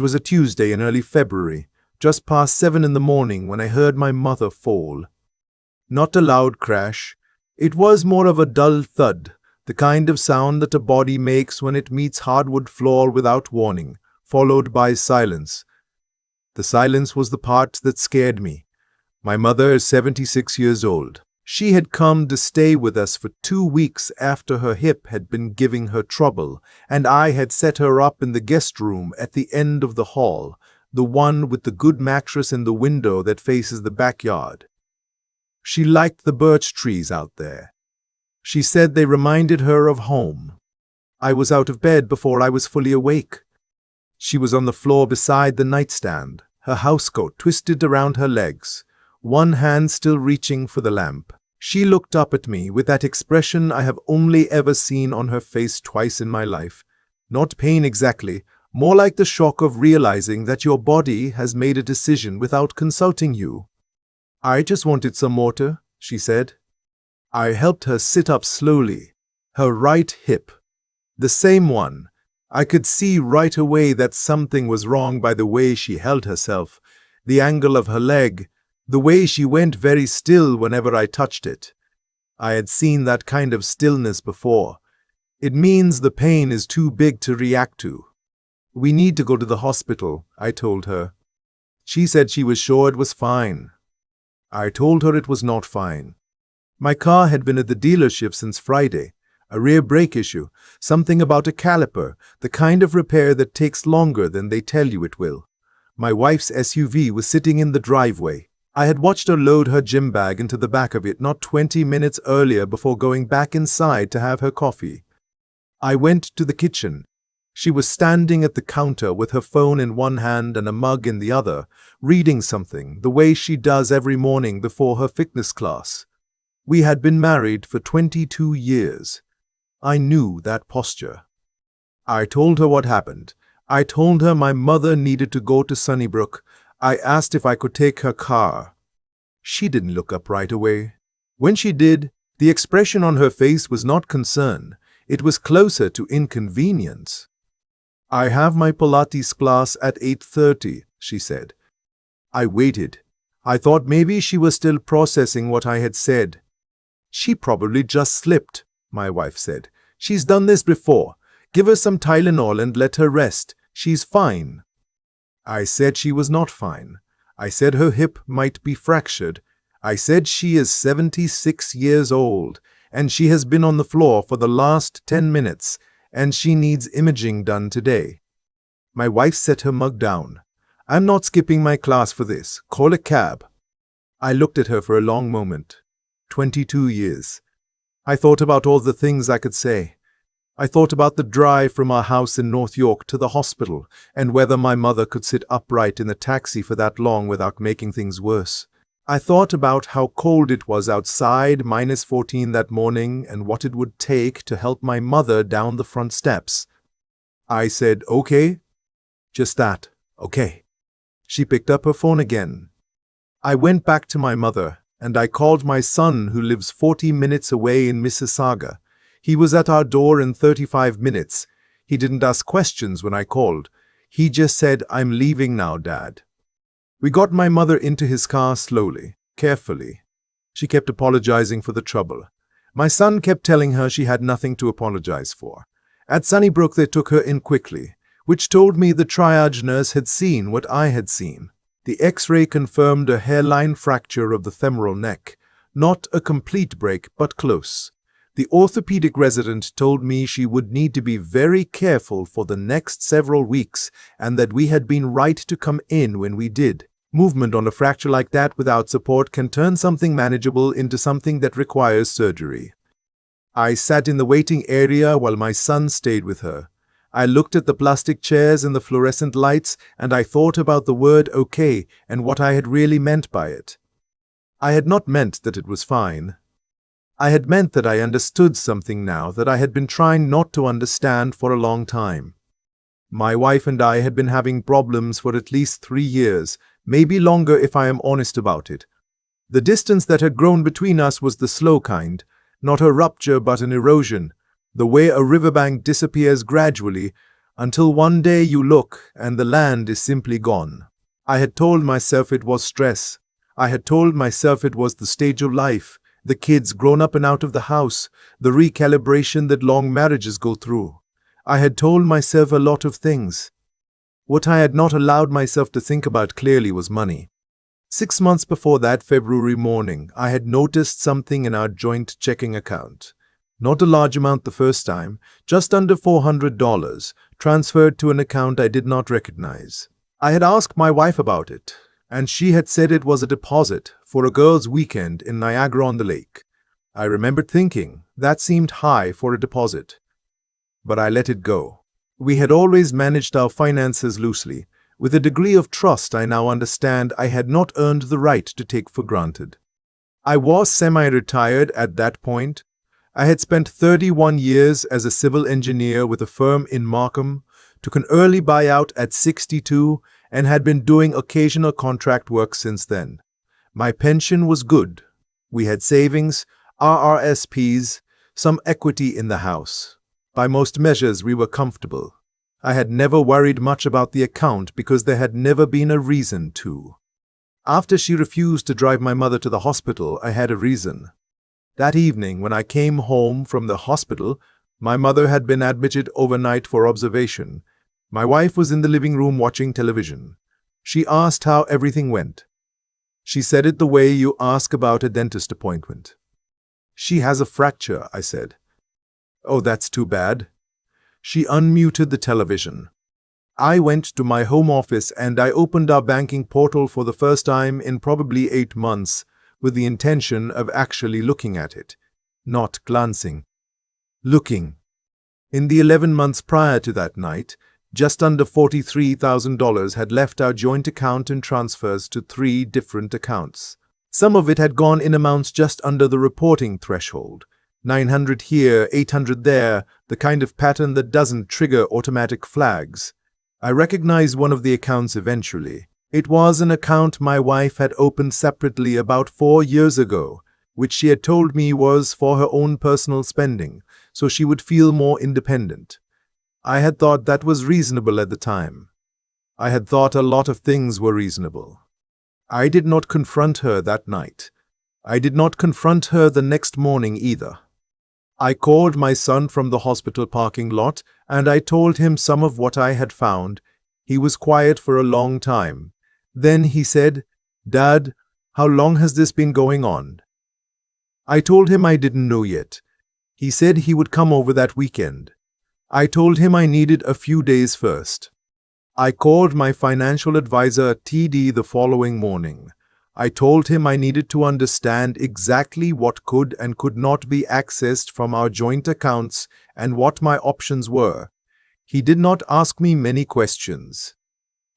It was a Tuesday in early February, just past 7 in the morning, when I heard my mother fall. Not a loud crash. It was more of a dull thud, the kind of sound that a body makes when it meets hardwood floor without warning, followed by silence. The silence was the part that scared me. My mother is 76 years old. She had come to stay with us for 2 weeks after her hip had been giving her trouble, and I had set her up in the guest room at the end of the hall, the one with the good mattress in the window that faces the backyard. She liked the birch trees out there. She said they reminded her of home. I was out of bed before I was fully awake. She was on the floor beside the nightstand, her housecoat twisted around her legs, one hand still reaching for the lamp. She looked up at me with that expression I have only ever seen on her face twice in my life. Not pain exactly, more like the shock of realizing that your body has made a decision without consulting you. "I just wanted some water," she said. I helped her sit up slowly. Her right hip. The same one. I could see right away that something was wrong by the way she held herself, the angle of her leg, the way she went very still whenever I touched it. I had seen that kind of stillness before. It means the pain is too big to react to. "We need to go to the hospital," I told her. She said she was sure it was fine. I told her it was not fine. My car had been at the dealership since Friday. A rear brake issue, something about a caliper, the kind of repair that takes longer than they tell you it will. My wife's SUV was sitting in the driveway. I had watched her load her gym bag into the back of it not 20 minutes earlier before going back inside to have her coffee. I went to the kitchen. She was standing at the counter with her phone in one hand and a mug in the other, reading something, the way she does every morning before her fitness class. We had been married for 22 years. I knew that posture. I told her what happened. I told her my mother needed to go to Sunnybrook. I asked if I could take her car. She didn't look up right away. When she did, the expression on her face was not concern. It was closer to inconvenience. "I have my Pilates class at 8:30, she said. I waited. I thought maybe she was still processing what I had said. "She probably just slipped," my wife said. "She's done this before. Give her some Tylenol and let her rest. She's fine." I said she was not fine. I said her hip might be fractured. I said she is 76 years old, and she has been on the floor for the last 10 minutes, and she needs imaging done today. My wife set her mug down. "I'm not skipping my class for this. Call a cab." I looked at her for a long moment. 22 years. I thought about all the things I could say. I thought about the drive from our house in North York to the hospital and whether my mother could sit upright in the taxi for that long without making things worse. I thought about how cold it was outside, -14 that morning, and what it would take to help my mother down the front steps. I said, "Okay." Just that, "Okay." She picked up her phone again. I went back to my mother, and I called my son who lives 40 minutes away in Mississauga. He was at our door in 35 minutes. He didn't ask questions when I called. He just said, "I'm leaving now, Dad." We got my mother into his car slowly, carefully. She kept apologizing for the trouble. My son kept telling her she had nothing to apologize for. At Sunnybrook they took her in quickly, which told me the triage nurse had seen what I had seen. The X-ray confirmed a hairline fracture of the femoral neck. Not a complete break, but close. The orthopedic resident told me she would need to be very careful for the next several weeks and that we had been right to come in when we did. Movement on a fracture like that without support can turn something manageable into something that requires surgery. I sat in the waiting area while my son stayed with her. I looked at the plastic chairs and the fluorescent lights, and I thought about the word "okay" and what I had really meant by it. I had not meant that it was fine. I had meant that I understood something now that I had been trying not to understand for a long time. My wife and I had been having problems for at least 3 years, maybe longer if I am honest about it. The distance that had grown between us was the slow kind, not a rupture but an erosion, the way a riverbank disappears gradually Until one day you look and the land is simply gone. I had told myself it was stress. I had told myself it was the stage of life, the kids grown up and out of the house, the recalibration that long marriages go through. I had told myself a lot of things. What I had not allowed myself to think about clearly was money. 6 months before that February morning, I had noticed something in our joint checking account. Not a large amount the first time, just under $400, transferred to an account I did not recognize. I had asked my wife about it, and she had said it was a deposit for a girls' weekend in Niagara-on-the-Lake. I remembered thinking, that seemed high for a deposit. But I let it go. We had always managed our finances loosely, with a degree of trust I now understand I had not earned the right to take for granted. I was semi-retired at that point. I had spent 31 years as a civil engineer with a firm in Markham, took an early buyout at 62, and had been doing occasional contract work since then. My pension was good. We had savings, RRSPs, some equity in the house. By most measures, we were comfortable. I had never worried much about the account because there had never been a reason to. After she refused to drive my mother to the hospital, I had a reason. That evening, when I came home from the hospital, my mother had been admitted overnight for observation. My wife was in the living room watching television. She asked how everything went. She said it the way you ask about a dentist appointment. "She has a fracture," I said. "Oh, that's too bad." She unmuted the television. I went to my home office and I opened our banking portal for the first time in probably 8 months with the intention of actually looking at it, not glancing. Looking. In the 11 months prior to that night, just under $43,000 had left our joint account in transfers to 3 different accounts. Some of it had gone in amounts just under the reporting threshold. 900 here, 800 there, the kind of pattern that doesn't trigger automatic flags. I recognized one of the accounts eventually. It was an account my wife had opened separately about 4 years ago, which she had told me was for her own personal spending, so she would feel more independent. I had thought that was reasonable at the time. I had thought a lot of things were reasonable. I did not confront her that night. I did not confront her the next morning either. I called my son from the hospital parking lot and I told him some of what I had found. He was quiet for a long time. Then he said, "Dad, how long has this been going on?" I told him I didn't know yet. He said he would come over that weekend. I told him I needed a few days first. I called my financial advisor TD the following morning. I told him I needed to understand exactly what could and could not be accessed from our joint accounts and what my options were. He did not ask me many questions.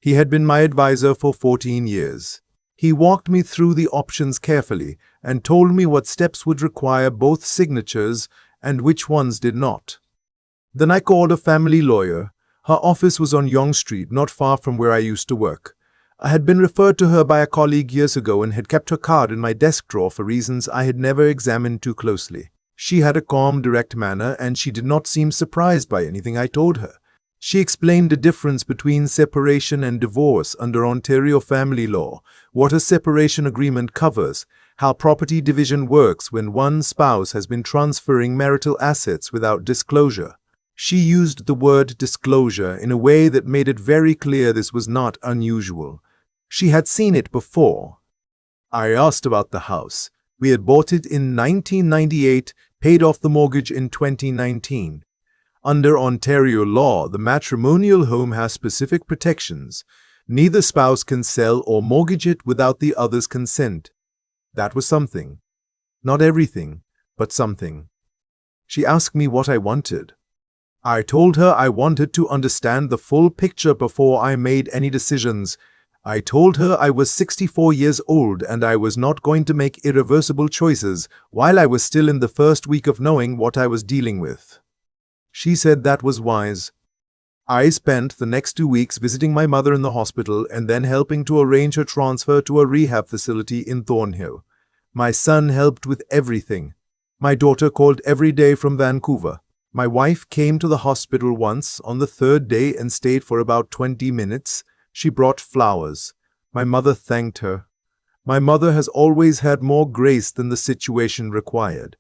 He had been my advisor for 14 years. He walked me through the options carefully and told me what steps would require both signatures and which ones did not. Then I called a family lawyer. Her office was on Yonge Street, not far from where I used to work. I had been referred to her by a colleague years ago and had kept her card in my desk drawer for reasons I had never examined too closely. She had a calm, direct manner, and she did not seem surprised by anything I told her. She explained the difference between separation and divorce under Ontario family law, what a separation agreement covers, how property division works when one spouse has been transferring marital assets without disclosure. She used the word disclosure in a way that made it very clear this was not unusual. She had seen it before. I asked about the house. We had bought it in 1998, paid off the mortgage in 2019. Under Ontario law, the matrimonial home has specific protections. Neither spouse can sell or mortgage it without the other's consent. That was something. Not everything, but something. She asked me what I wanted. I told her I wanted to understand the full picture before I made any decisions. I told her I was 64 years old and I was not going to make irreversible choices while I was still in the first week of knowing what I was dealing with. She said that was wise. I spent the next 2 weeks visiting my mother in the hospital and then helping to arrange her transfer to a rehab facility in Thornhill. My son helped with everything. My daughter called every day from Vancouver. My wife came to the hospital once on the third day and stayed for about 20 minutes. She brought flowers. My mother thanked her. My mother has always had more grace than the situation required.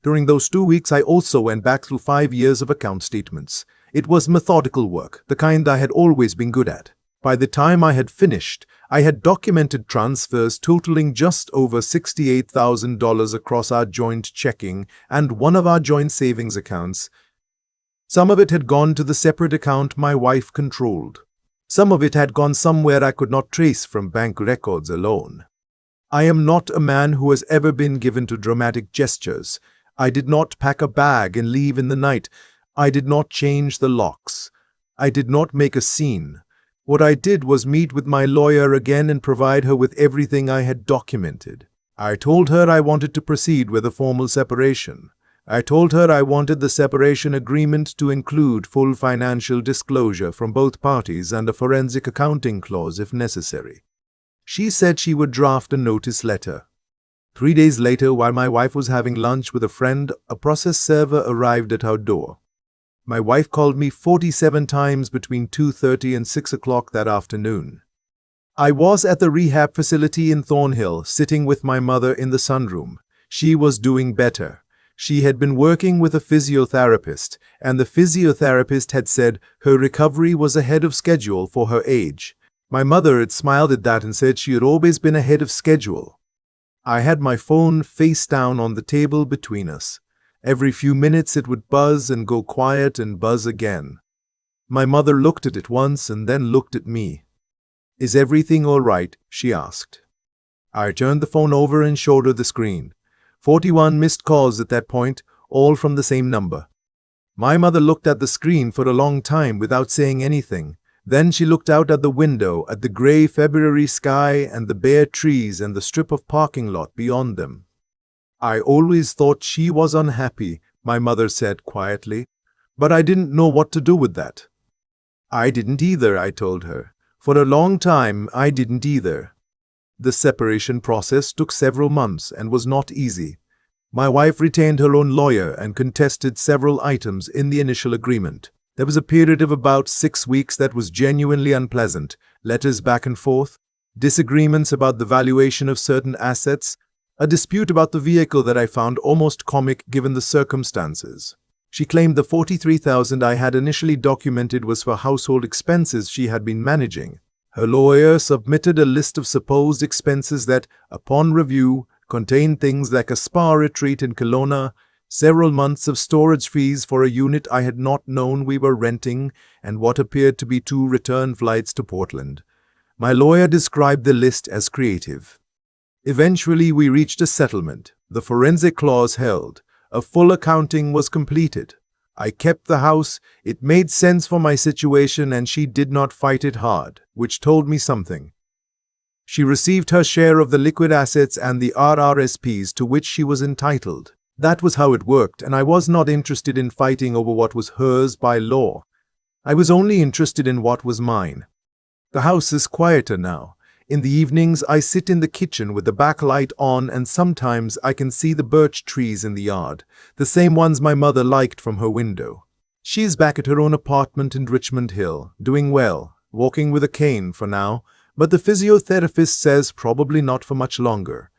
During those 2 weeks, I also went back through 5 years of account statements. It was methodical work, the kind I had always been good at. By the time I had finished, I had documented transfers totaling just over $68,000 across our joint checking and one of our joint savings accounts. Some of it had gone to the separate account my wife controlled. Some of it had gone somewhere I could not trace from bank records alone. I am not a man who has ever been given to dramatic gestures. I did not pack a bag and leave in the night. I did not change the locks. I did not make a scene. What I did was meet with my lawyer again and provide her with everything I had documented. I told her I wanted to proceed with a formal separation. I told her I wanted the separation agreement to include full financial disclosure from both parties and a forensic accounting clause if necessary. She said she would draft a notice letter. 3 days later, while my wife was having lunch with a friend, a process server arrived at our door. My wife called me 47 times between 2:30 and 6 o'clock that afternoon. I was at the rehab facility in Thornhill, sitting with my mother in the sunroom. She was doing better. She had been working with a physiotherapist, and the physiotherapist had said her recovery was ahead of schedule for her age. My mother had smiled at that and said she had always been ahead of schedule. I had my phone face down on the table between us. Every few minutes it would buzz and go quiet and buzz again. My mother looked at it once and then looked at me. "Is everything all right?" she asked. I turned the phone over and showed her the screen. 41 missed calls at that point, all from the same number. My mother looked at the screen for a long time without saying anything. Then she looked out at the window at the gray February sky and the bare trees and the strip of parking lot beyond them. "I always thought she was unhappy," my mother said quietly, "but I didn't know what to do with that." "I didn't either," I told her. "For a long time, I didn't either." The separation process took several months and was not easy. My wife retained her own lawyer and contested several items in the initial agreement. There was a period of about 6 weeks that was genuinely unpleasant. Letters back and forth, disagreements about the valuation of certain assets, a dispute about the vehicle that I found almost comic given the circumstances. She claimed the $43,000 I had initially documented was for household expenses she had been managing. Her lawyer submitted a list of supposed expenses that, upon review, contained things like a spa retreat in Kelowna, several months of storage fees for a unit I had not known we were renting, and what appeared to be 2 return flights to Portland. My lawyer described the list as creative. Eventually, we reached a settlement. The forensic clause held. A full accounting was completed. I kept the house. It made sense for my situation, and she did not fight it hard, which told me something. She received her share of the liquid assets and the RRSPs to which she was entitled. That was how it worked, and I was not interested in fighting over what was hers by law. I was only interested in what was mine. The house is quieter now. In the evenings, I sit in the kitchen with the backlight on, and sometimes I can see the birch trees in the yard, the same ones my mother liked from her window. She is back at her own apartment in Richmond Hill, doing well, walking with a cane for now, but the physiotherapist says probably not for much longer.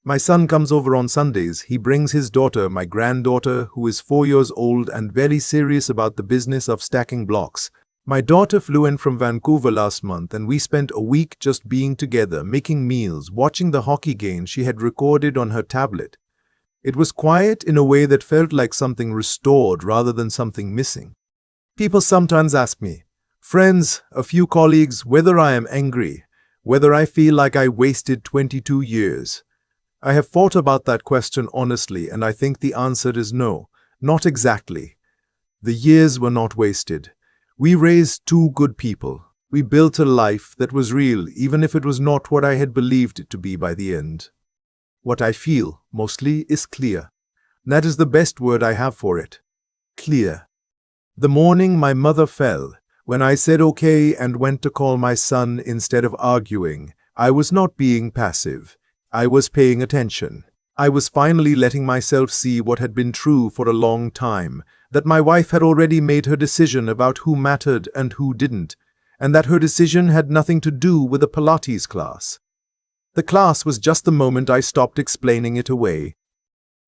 My son comes over on Sundays. He brings his daughter, my granddaughter, who is 4 years old and very serious about the business of stacking blocks. My daughter flew in from Vancouver last month, and we spent a week just being together, making meals, watching the hockey game she had recorded on her tablet. It was quiet in a way that felt like something restored rather than something missing. People sometimes ask me, friends, a few colleagues, whether I am angry, whether I feel like I wasted 22 years. I have thought about that question honestly, and I think the answer is no, not exactly. The years were not wasted. We raised 2 good people. We built a life that was real, even if it was not what I had believed it to be by the end. What I feel, mostly, is clear. That is the best word I have for it. Clear. The morning my mother fell, when I said okay and went to call my son instead of arguing, I was not being passive. I was paying attention. I was finally letting myself see what had been true for a long time. that my wife had already made her decision about who mattered and who didn't, and that her decision had nothing to do with the Pilates class. The class was just the moment I stopped explaining it away.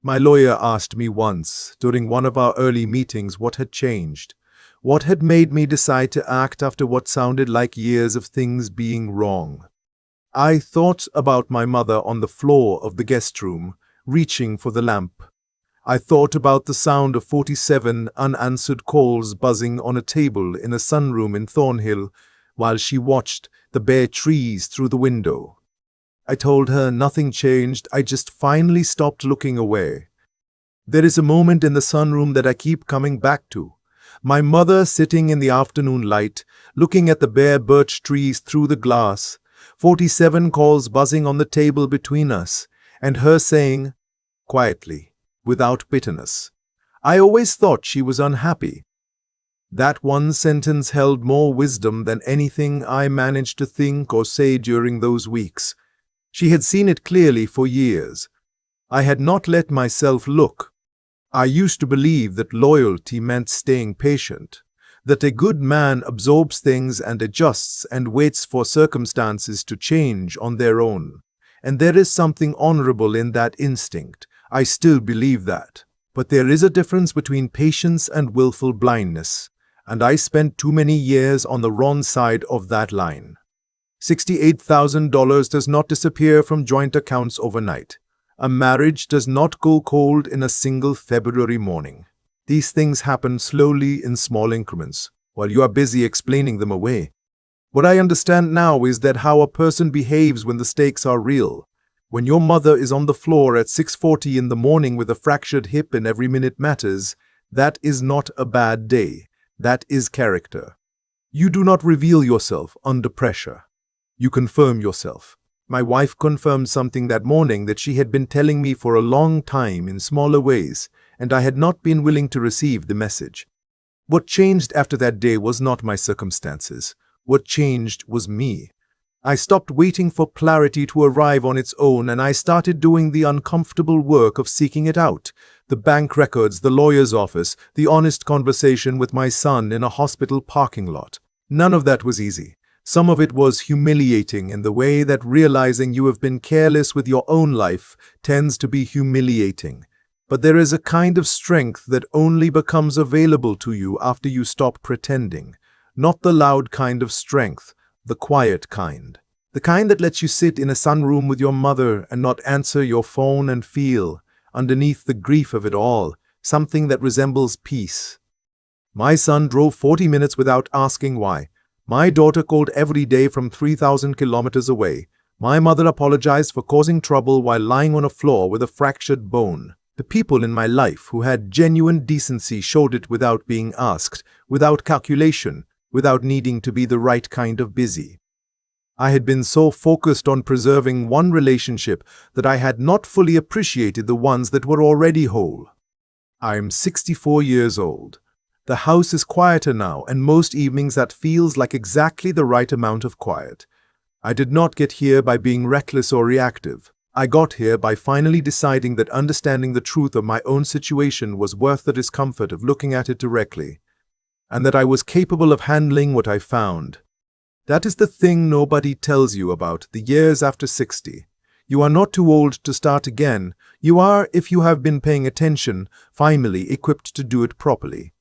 My lawyer asked me once, during one of our early meetings, what had changed. What had made me decide to act after what sounded like years of things being wrong? I thought about my mother on the floor of the guest room, reaching for the lamp. I thought about the sound of 47 unanswered calls buzzing on a table in a sunroom in Thornhill while she watched the bare trees through the window. I told her nothing changed, I just finally stopped looking away. There is a moment in the sunroom that I keep coming back to. My mother sitting in the afternoon light, looking at the bare birch trees through the glass, 47 calls buzzing on the table between us, and her saying, quietly, without bitterness, "I always thought she was unhappy." That one sentence held more wisdom than anything I managed to think or say during those weeks. She had seen it clearly for years. I had not let myself look. I used to believe that loyalty meant staying patient, that a good man absorbs things and adjusts and waits for circumstances to change on their own. And there is something honorable in that instinct. I still believe that. But there is a difference between patience and willful blindness, and I spent too many years on the wrong side of that line. $68,000 does not disappear from joint accounts overnight. A marriage does not go cold in a single February morning. These things happen slowly in small increments, while you are busy explaining them away. What I understand now is that how a person behaves when the stakes are real. When your mother is on the floor at 6:40 in the morning with a fractured hip and every minute matters, that is not a bad day. That is character. You do not reveal yourself under pressure. You confirm yourself. My wife confirmed something that morning that she had been telling me for a long time in smaller ways, and I had not been willing to receive the message. What changed after that day was not my circumstances. What changed was me. I stopped waiting for clarity to arrive on its own, and I started doing the uncomfortable work of seeking it out. The bank records, the lawyer's office, the honest conversation with my son in a hospital parking lot. None of that was easy. Some of it was humiliating in the way that realizing you have been careless with your own life tends to be humiliating. But there is a kind of strength that only becomes available to you after you stop pretending. Not the loud kind of strength, the quiet kind. The kind that lets you sit in a sunroom with your mother and not answer your phone and feel, underneath the grief of it all, something that resembles peace. My son drove 40 minutes without asking why. My daughter called every day from 3,000 kilometers away. My mother apologized for causing trouble while lying on a floor with a fractured bone. The people in my life who had genuine decency showed it without being asked, without calculation, without needing to be the right kind of busy. I had been so focused on preserving one relationship that I had not fully appreciated the ones that were already whole. I am 64 years old. The house is quieter now, and most evenings that feels like exactly the right amount of quiet. I did not get here by being reckless or reactive. I got here by finally deciding that understanding the truth of my own situation was worth the discomfort of looking at it directly, and that I was capable of handling what I found. That is the thing nobody tells you about the years after 60. You are not too old to start again. You are, if you have been paying attention, finally equipped to do it properly.